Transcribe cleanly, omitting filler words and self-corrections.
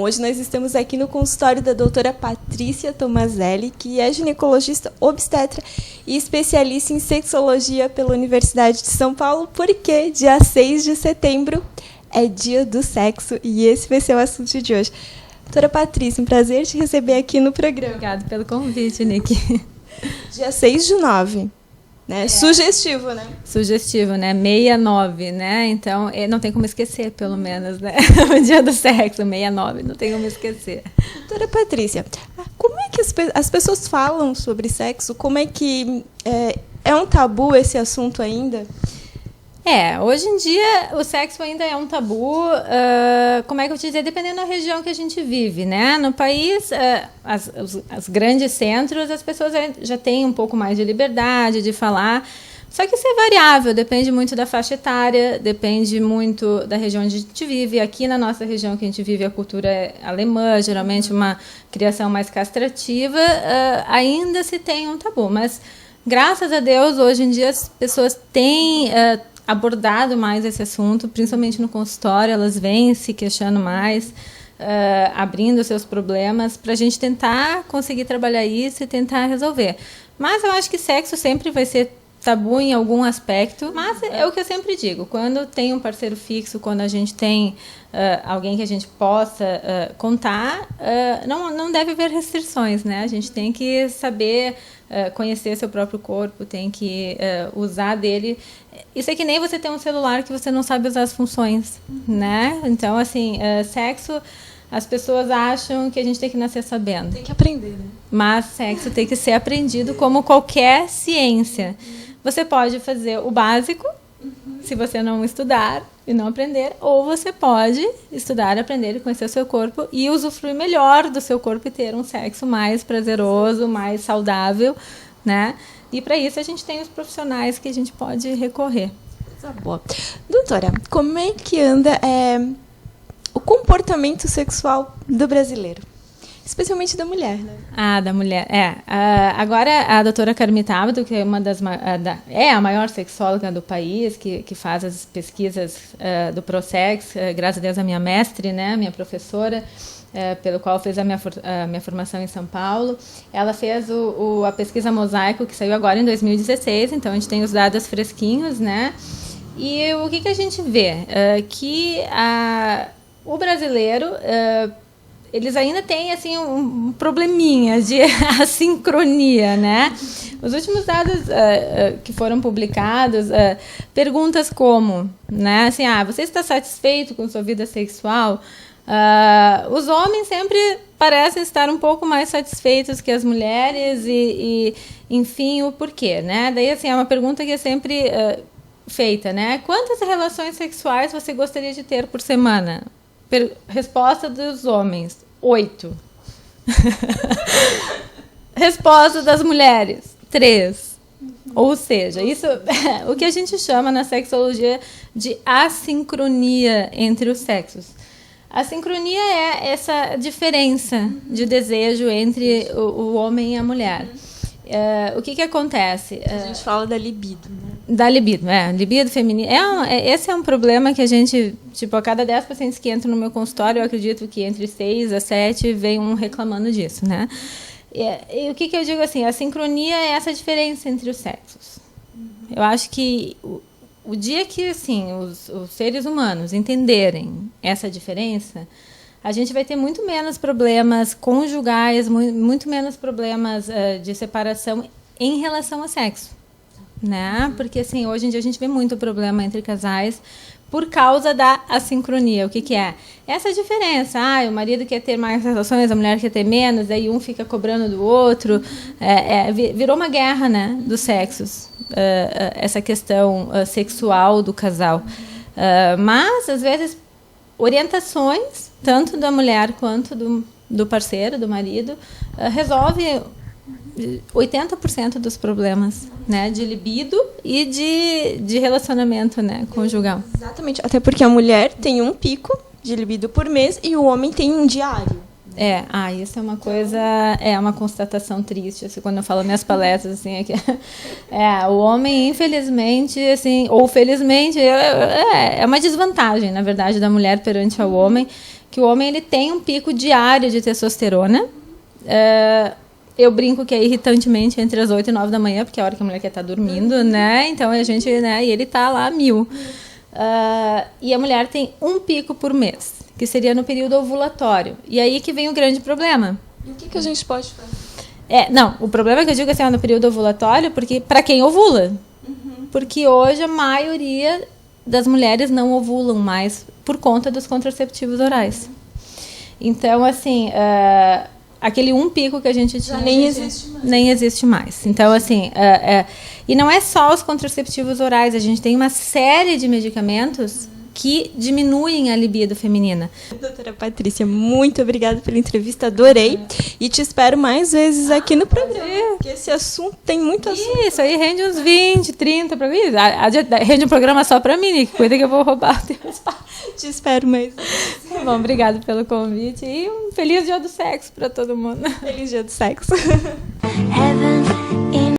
hoje nós estamos aqui no consultório da doutora Patrícia Tomazelli, que é ginecologista obstetra e especialista em sexologia pela Universidade de São Paulo, porque dia 6 de setembro é dia do sexo e esse vai ser o assunto de hoje. Doutora Patrícia, um prazer te receber aqui no programa. Obrigada pelo convite, Nick. Dia 6/9. Né? Sugestivo, né? Sugestivo, né? 69, né? Então, não tem como esquecer, pelo menos, né? O dia do sexo, 69, não tem como esquecer. Doutora Patrícia, como é que as pessoas falam sobre sexo? Como é que é um tabu esse assunto ainda? Hoje em dia o sexo ainda é um tabu, como é que eu te dizer, dependendo da região que a gente vive, né? No país, os grandes centros, as pessoas já têm um pouco mais de liberdade de falar, só que isso é variável, depende muito da faixa etária, depende muito da região onde a gente vive. Aqui na nossa região que a gente vive, a cultura é alemã, geralmente uma criação mais castrativa, ainda se tem um tabu, mas graças a Deus, hoje em dia as pessoas têm abordado mais esse assunto, principalmente no consultório, elas vêm se questionando mais, abrindo seus problemas, para a gente tentar conseguir trabalhar isso e tentar resolver. Mas eu acho que sexo sempre vai ser tabu em algum aspecto, mas é o que eu sempre digo, quando tem um parceiro fixo, quando a gente tem alguém que a gente possa contar, não deve haver restrições, né? A gente tem que saber conhecer seu próprio corpo, tem que usar dele. Isso é que nem você ter um celular que você não sabe usar as funções, né? Então, assim, sexo, as pessoas acham que a gente tem que nascer sabendo. Tem que aprender, né? Mas sexo tem que ser aprendido como qualquer ciência. Você pode fazer o básico, se você não estudar e não aprender, ou você pode estudar, aprender e conhecer o seu corpo e usufruir melhor do seu corpo e ter um sexo mais prazeroso, mais saudável, né? E para isso a gente tem os profissionais que a gente pode recorrer. Boa. Doutora, como é que anda o comportamento sexual do brasileiro? Especialmente da mulher, né? Da mulher, agora a doutora Carmita Abdo, que é uma das a maior sexóloga do país, que faz as pesquisas do Prosex, graças a Deus a minha mestre, né, minha professora, pelo qual fez a minha formação em São Paulo. Ela fez a pesquisa Mosaico, que saiu agora em 2016, então a gente tem os dados fresquinhos, né? E o que a gente vê? Que o brasileiro... eles ainda têm assim, um probleminha de assincronia, né? Os últimos dados que foram publicados, perguntas como, né? Assim, você está satisfeito com sua vida sexual? Os homens sempre parecem estar um pouco mais satisfeitos que as mulheres e enfim, o porquê, né? Daí, assim, é uma pergunta que é sempre feita, né? Quantas relações sexuais você gostaria de ter por semana? Resposta dos homens, 8. Resposta das mulheres, 3. Ou seja, isso é o que a gente chama na sexologia de assincronia entre os sexos. A sincronia é essa diferença de desejo entre o homem e a mulher. O que acontece? A gente fala da libido, né? Da libido, libido feminino. Esse é um problema que a gente, a cada 10 pacientes que entram no meu consultório, eu acredito que entre 6 a 7 vem um reclamando disso, né? E o que eu digo assim, a sincronia é essa diferença entre os sexos. Eu acho que o dia que, assim, os seres humanos entenderem essa diferença, a gente vai ter muito menos problemas conjugais, muito menos problemas de separação em relação ao sexo, né? Porque, assim, hoje em dia a gente vê muito problema entre casais por causa da assincronia. O que é? Essa diferença. O marido quer ter mais relações, a mulher quer ter menos, daí um fica cobrando do outro. Virou uma guerra, né, dos sexos, essa questão sexual do casal. Mas, às vezes, orientações, tanto da mulher quanto do parceiro, do marido, resolve 80% dos problemas, né, de libido e de relacionamento, né, conjugal. Exatamente, até porque a mulher tem um pico de libido por mês e o homem tem um diário. Isso é uma coisa, uma constatação triste, assim, quando eu falo minhas palestras, assim, o homem, infelizmente, assim, ou felizmente, é uma desvantagem, na verdade, da mulher perante ao homem, que o homem, ele tem um pico diário de testosterona, eu brinco que é irritantemente entre as 8 e 9 da manhã, porque é a hora que a mulher quer estar dormindo, né, então a gente, né, e ele tá lá 1000. E a mulher tem um pico por mês, que seria no período ovulatório. E aí que vem o grande problema. E o que a gente pode fazer? O problema é que eu digo assim, no período ovulatório, porque para quem ovula. Porque hoje a maioria das mulheres não ovulam mais por conta dos contraceptivos orais. Então, assim, aquele um pico que a gente tinha... Nem existe mais. Então, assim... e não é só os contraceptivos orais, a gente tem uma série de medicamentos que diminuem a libido feminina. Doutora Patrícia, muito obrigada pela entrevista, adorei. E te espero mais vezes aqui no programa, porque esse assunto tem muito assunto. Isso aí rende uns 20, 30 para mim. Rende um programa só para mim, Nick. Cuida que eu vou roubar o teu espaço. Te espero mais. Bom, obrigado pelo convite e um feliz dia do sexo para todo mundo. Feliz dia do sexo. Heaven